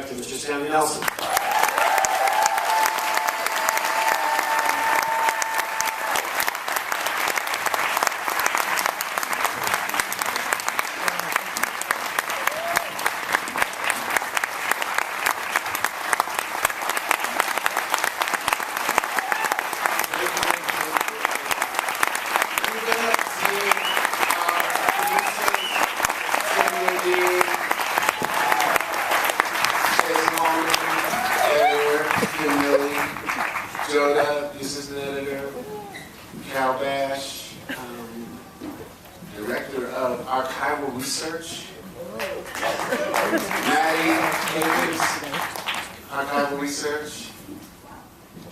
director, Mr. Stanley Nelson. Director of Archival Research, Archival Research.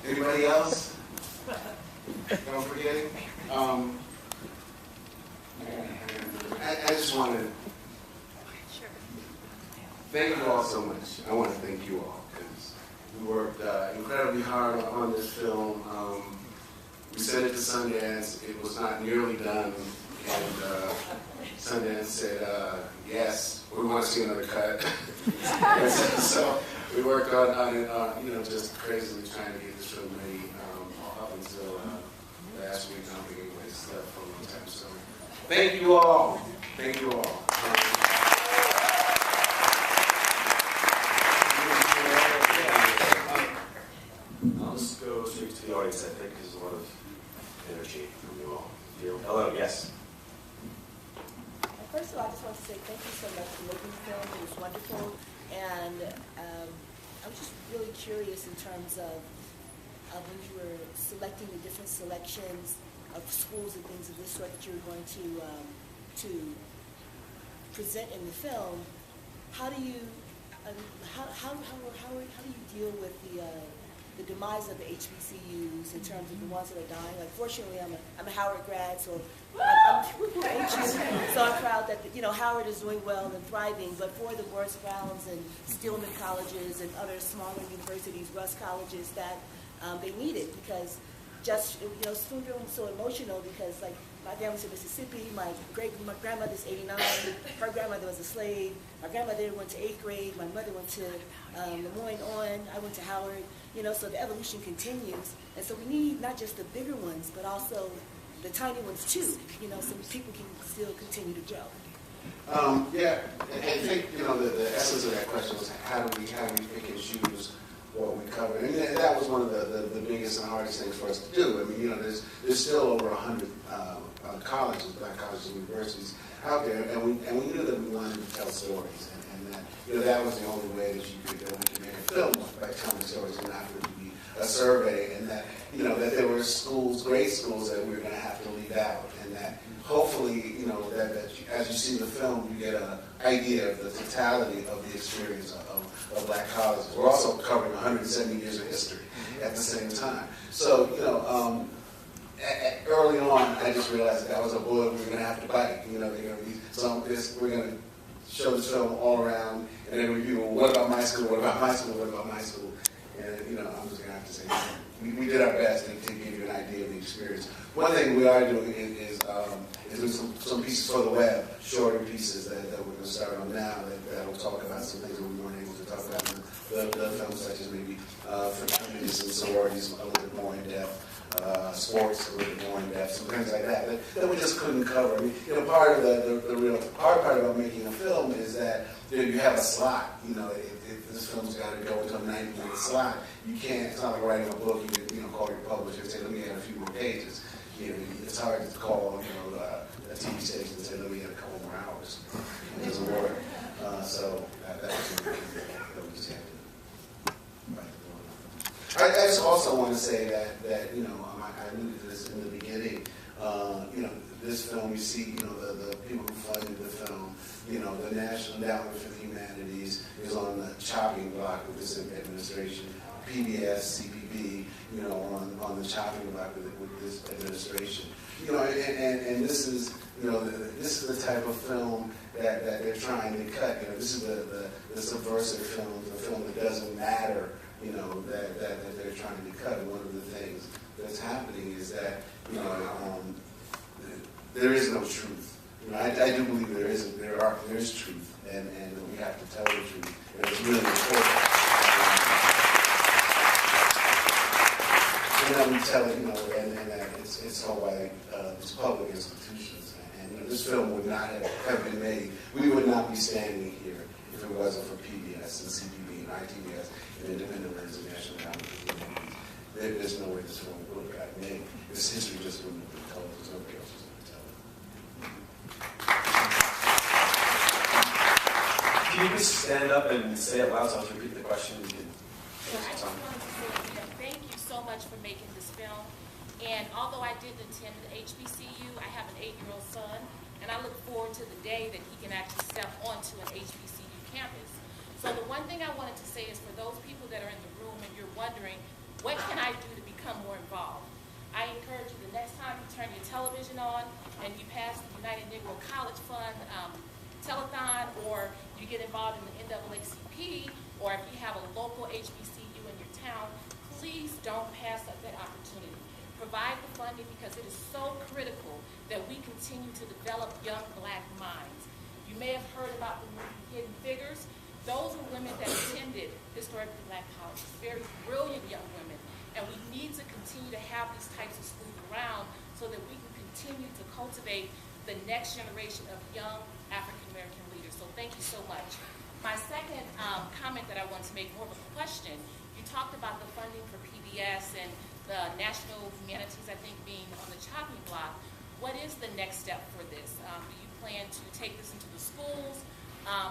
Anybody else? Don't forget. I just want to thank you all so much. I want to thank you all because we worked incredibly hard on this film. We sent it to Sundance. It was not nearly done, and Sundance said, yes, we want to see another cut. So we worked on it, just crazily trying to get this film made up until last week. I don't think anybody slept for a long time. So thank you all. Thank you all. I'll just go straight to the audience. I think there's a lot of energy from you all. Hello, yes. First of all, I just want to say thank you so much for making the film. It was wonderful. And I was just really curious in terms of when you were selecting the different selections of schools and things of this sort that you were going to present in the film. How do you how do you deal with the demise of the HBCUs in terms of the ones that are dying? Like, fortunately, I'm a Howard grad, so I'm proud that Howard is doing well and thriving. But for the Morris Browns and Stillman colleges and other smaller universities, Russ colleges, that they need it because just it's so emotional because like my family's in Mississippi. My grandmother's 89. Her grandmother was a slave. My grandmother went to 8th grade. My mother went to Le Moyne on. I went to Howard. So the evolution continues, and so we need not just the bigger ones, but also the tiny ones too. So people can still continue to grow. Yeah, I think the essence of that question was how do we pick and choose what we cover, and that was one of the biggest and hardest things for us to do. I mean, there's still over 100 colleges, black colleges and universities out there, and we knew that we wanted to tell stories, and that that was the only way that we could make a film by telling stories and not really be a survey, and that that there were schools, great schools, that we were going to have to leave out, and that hopefully that as you see the film, you get an idea of the totality of the experience of black colleges. We're also covering 170 years of history at the same time. So early on, I just realized that was a bullet we were going to have to bite. They're going to be we're going to show this film all around, and then review. Well, what about my school? What about my school? What about my school? And I'm just going to have to say we did our best to give you an idea of the experience. One thing we are doing is doing some pieces for the web, shorter pieces that we're going to start on now that will talk about some things that we weren't able to talk about in the film, such as maybe fraternities and sororities a little bit more in depth. Sports a little bit more in depth, some things like that we just couldn't cover. I mean, part of the real hard part about making a film is that you have a slot. If this film's got to go into a 90-minute slot, you can't. It's not like writing a book. You can call your publisher and say, "Let me add a few more pages." It's hard to call a TV station and say, "Let me add a couple more hours." It doesn't work. So that was something that we just had to write. I just also want to say that I alluded to this in the beginning. This film, you see, the people who funded the film, the National Endowment for the Humanities is on the chopping block with this administration. PBS, CPB, on the chopping block with this administration. And this is, this is the type of film that they're trying to cut. This is the subversive film, the film that doesn't matter. That they're trying to cut. And one of the things that's happening is that, there is no truth. I do believe there is truth, and we have to tell the truth. And it's really important. And then we tell it, you know, and that it's held by these public institutions. And you know, this film would not have been made. We would not be standing here if it wasn't for PBS and CPB and ITBS and Independent Lens and National Communities. There's no way this film would have gotten made. This history just wouldn't have been told. There's nobody else who's going to tell it. Can you please stand up and say it loud so I'll repeat the question? You can I just wanted to say, you know, thank you so much for making this film. And although I didn't attend the HBCU, I have an 8-year-old son, and I look forward to the day that he can actually step onto an HBCU campus. So the one thing I wanted to say is for those people that are in the room and you're wondering, what can I do to become more involved? I encourage you the next time you turn your television on and you pass the United Negro College Fund telethon, or you get involved in the NAACP, or if you have a local HBCU in your town, please don't pass up that opportunity. Provide the funding because it is so critical that we continue to develop young black minds. You may have heard about the movie Hidden Figures. Those are women that attended historically black colleges, very brilliant young women. And we need to continue to have these types of schools around so that we can continue to cultivate the next generation of young African-American leaders. So thank you so much. My second comment that I want to make, more of a question, you talked about the funding for PBS and the national humanities, I think, being on the chopping block. What is the next step for this? Do you plan to take this into the schools,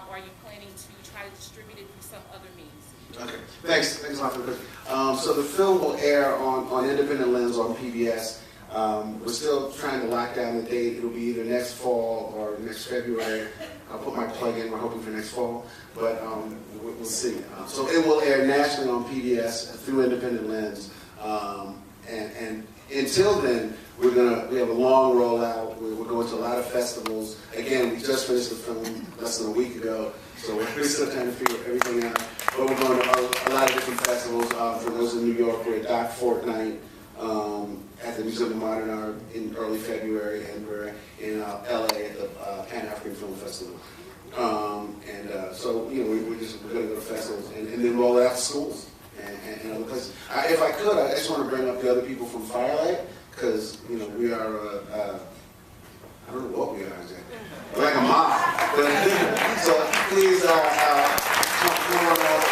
or are you planning to try to distribute it through some other means? Okay, thanks a lot for the question. So the film will air on Independent Lens on PBS. We're still trying to lock down the date. It'll be either next fall or next February. I'll put my plug in. We're hoping for next fall, but we'll see. So it will air nationally on PBS through Independent Lens, and until then, we have a long rollout. We're going to a lot of festivals. Again, we just finished the film less than a week ago, so we're still trying to figure everything out. But we're going to a lot of different festivals. For those in New York, we're at Doc Fortnight at the Museum of Modern Art in early February, and we're in LA at the Pan-African Film Festival. So, you know, we're going to go to festivals and then roll it out to schools and other places. If I could, I just want to bring up the other people from Firelight, because, you know, we are, I don't know what we are exactly. We're like a mob. So please come on up.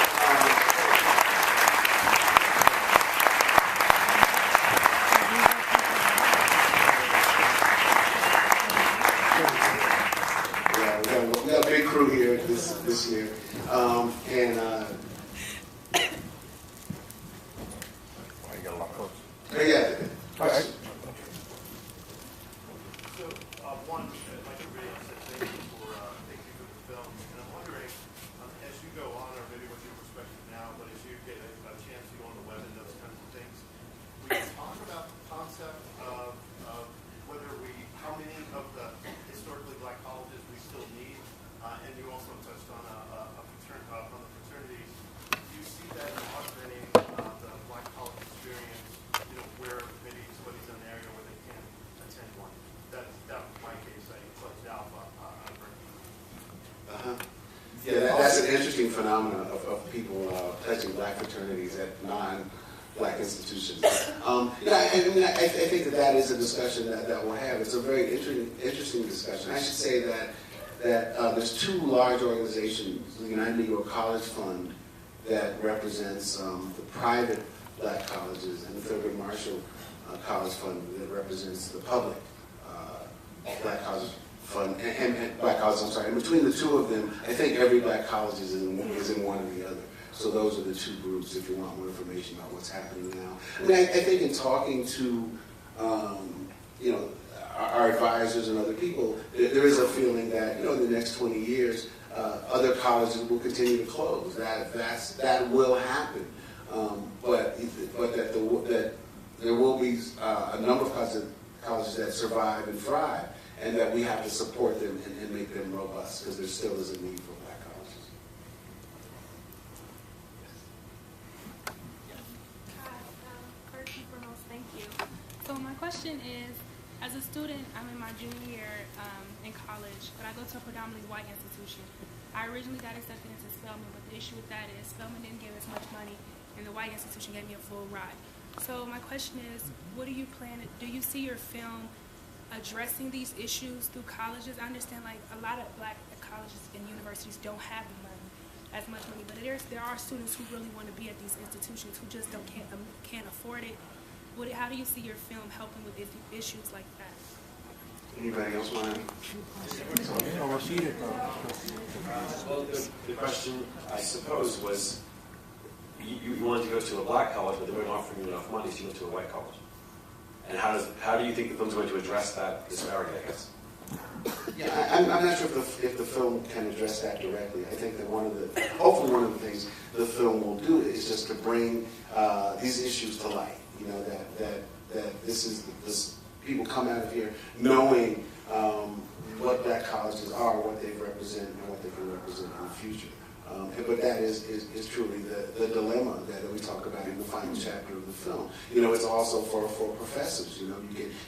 We got a big crew here this year, yeah. All right. So, one, like everybody else said, thank you for the film. And I'm wondering, as you go on, or maybe what's your perspective now, but as you get a chance to go on the web and those kinds of things, we can talk about the concept of how many of the historically black colleges we still need. And you also touched on on the fraternities. Do you see that augmenting the black college experience, you know, where maybe somebody's in an area where they can't attend one? That was my case. I closed Alpha on Berkeley. Yeah, that's an interesting phenomenon of people touching black fraternities at non-black institutions. I think that is a discussion that we'll have. It's a very interesting discussion. I should say that there's two large organizations, the United Negro College Fund, that represents the private black colleges, and the Thurgood Marshall College Fund that represents the public black college fund and black colleges. I'm sorry. And between the two of them, I think every black college is in one or the other. So those are the two groups. If you want more information about what's happening now, I mean, I think in talking to you know, our advisors and other people, there is a feeling that, you know, in the next 20 years, other colleges will continue to close. That will happen. But that there will be a number of colleges that survive and thrive, and that we have to support them and make them robust, because there still is a need for black colleges. First and foremost, thank you. So my question is, as a student, I'm in my junior year in college, but I go to a predominantly white institution. I originally got accepted into Spelman, but the issue with that is Spelman didn't give as much money, and the white institution gave me a full ride. So my question is, what do you plan? Do you see your film addressing these issues through colleges? I understand like a lot of black colleges and universities don't have the money, as much money, but there are students who really want to be at these institutions who just can't afford it. How do you see your film helping with issues like that? Anybody else want to? Well, the question, I suppose, was you wanted to go to a black college, but they weren't offering you enough money, so you went to a white college. And how do you think the film's going to address that disparity, I guess? Yeah, I'm not sure if the film can address that directly. I think that hopefully one of the things the film will do is just to bring these issues to light. You know, that this people come out of here knowing what black colleges are, what they represent, and what they can represent in the future. But that is truly the dilemma that we talk about in the final chapter of the film. You know, it's also for professors. You know,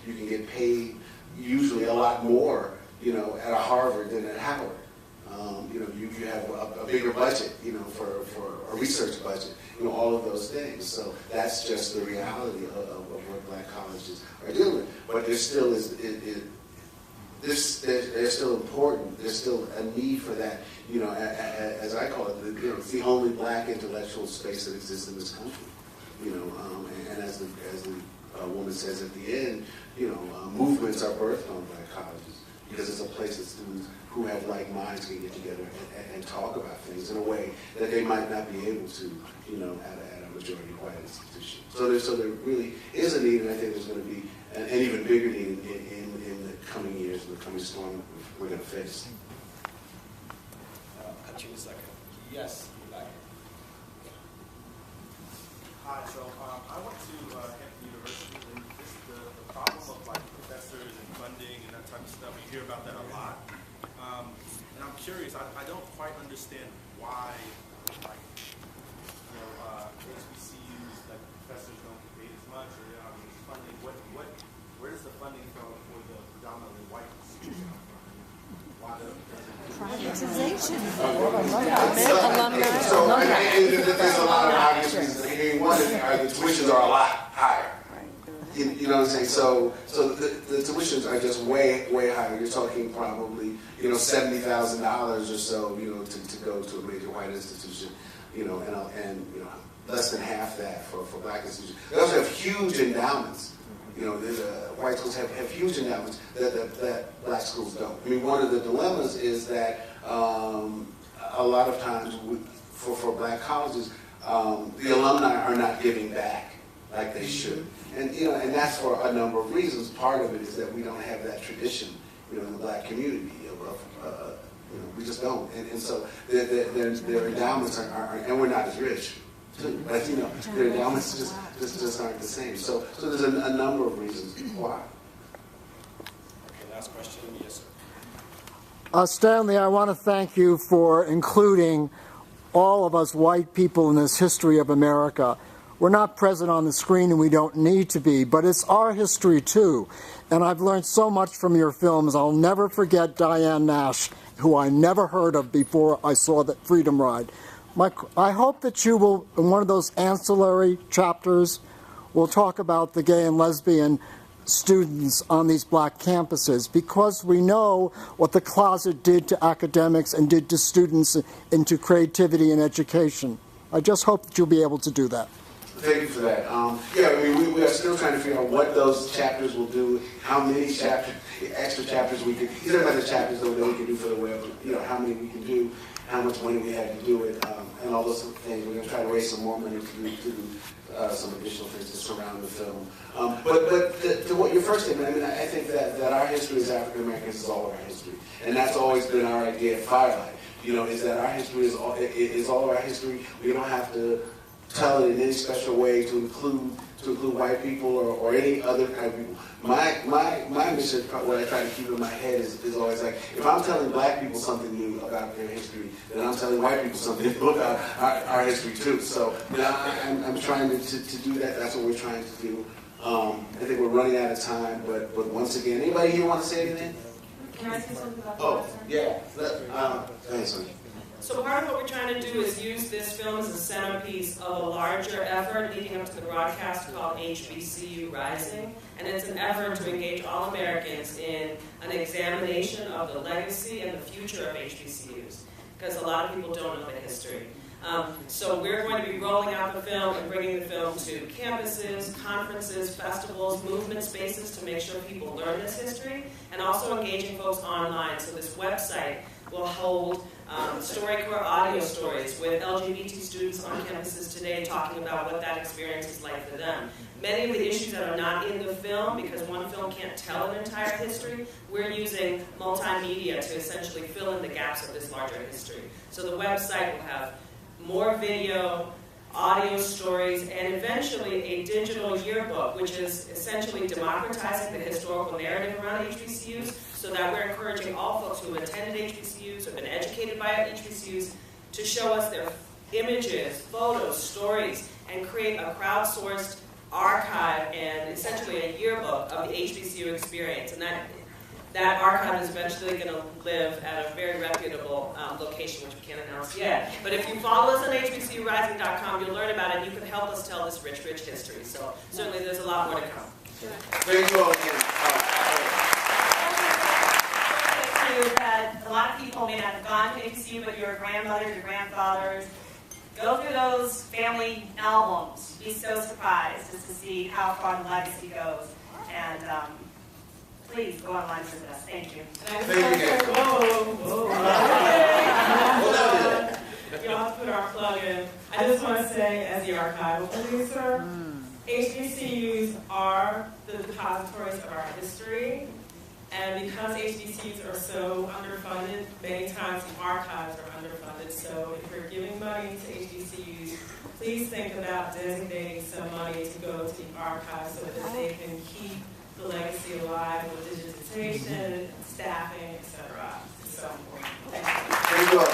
you can get paid usually a lot more, you know, at a Harvard than at Howard. You know, you have a bigger budget, you know, for a research budget, you know, all of those things. So that's just the reality of what black colleges are dealing with. But there still they're still important. There's still a need for that, you know, as I call it, it's the only black intellectual space that exists in this country, you know, and as the woman says at the end, you know, movements are birthed on black colleges because it's a place that students who have like minds can get together and talk about things in a way that they might not be able to, you know, at a majority white institution. So there really is a need, and I think there's going to be an even bigger need in the coming years, in the coming storm we're going to face. Cut you in a second. Yes, you're back. Hi, so I went to Hampton University, and the problem of like professors and funding and that type of stuff, you hear about that a lot. And I'm curious, I don't quite understand why, like, you know, HBCUs, like professors don't get paid as much, or you know, funding. Where does the funding come for the predominantly white students come from? Why Privatization. So there's a lot of obvious reasons. I mean, one is the tuitions are a lot higher. You know what I'm saying? So the tuitions are just way higher. You're talking probably, you know, $70,000 or so, you know, to go to a major white institution, you know, and you know, less than half that for black institutions. They also have huge endowments. You know, white schools have huge endowments that black schools don't. I mean, one of the dilemmas is that a lot of times for black colleges, the alumni are not giving back like they should. And you know, and that's for a number of reasons. Part of it is that we don't have that tradition, you know, in the black community. You know, we just don't. And so their endowments are, and we're not as rich, too. But you know, their endowments just aren't the same. So there's a number of reasons why. Okay, last question. Yes, sir. Stanley, I want to thank you for including all of us white people in this history of America. We're not present on the screen and we don't need to be, but it's our history too. And I've learned so much from your films. I'll never forget Diane Nash, who I never heard of before I saw the Freedom Ride. I hope that you will, in one of those ancillary chapters, will talk about the gay and lesbian students on these black campuses, because we know what the closet did to academics and did to students into creativity and education. I just hope that you'll be able to do that. Thank you for that. Yeah, I mean, we are still trying to figure out what those chapters will do, how many extra chapters we could, these are not the chapters that we can do for the web, you know, how many we can do, how much money we have to do it, and all those things. We're going to try to raise some more money to do some additional things to surround the film. But to what your first statement, I mean, I think that our history as African Americans is all of our history, and that's always been our idea at Firelight. You know, is that our history is all of our history. We don't have to tell it in any special way to include white people or any other kind of people. My mission, what I try to keep in my head is always like, if I'm telling black people something new about their history, then I'm telling white people something new about our history too. So you know, I'm trying to do that. That's what we're trying to do. I think we're running out of time, but once again, anybody here want to say anything? Can I say something about Oh, yeah. Thanks, So part of what we're trying to do is use this film as a centerpiece of a larger effort leading up to the broadcast called HBCU Rising. And it's an effort to engage all Americans in an examination of the legacy and the future of HBCUs, because a lot of people don't know the history. So we're going to be rolling out the film and bringing the film to campuses, conferences, festivals, movement spaces to make sure people learn this history, and also engaging folks online. So this website will hold StoryCorps audio stories with LGBT students on campuses today talking about what that experience is like for them. Many of the issues that are not in the film, because one film can't tell an entire history, we're using multimedia to essentially fill in the gaps of this larger history. So the website will have more video, audio stories, and eventually a digital yearbook, which is essentially democratizing the historical narrative around HBCUs, so that we're encouraging all folks who have attended HBCUs, or been educated by HBCUs, to show us their images, photos, stories, and create a crowdsourced archive and essentially a yearbook of the HBCU experience. And that archive is eventually going to live at a very reputable location, which we can't announce yet. But if you follow us on hbcurising.com, you'll learn about it, and you can help us tell this rich, rich history. So certainly there's a lot more to come. Thank you all again. That a lot of people may not have gone to HBCU, but your grandmothers, your grandfathers, go through those family albums. Be so surprised just to see how far the legacy goes. And please go online and visit us. Thank you. Thank you. Y'all put our plug in. I just want to say, as the archival producer, HBCUs are the depositories of our history. And because HBCUs are so underfunded, many times the archives are underfunded. So if you're giving money to HBCUs, please think about designating some money to go to the archives so that they can keep the legacy alive with digitization, staffing, etc. It's so important. Thank you. Thank you all.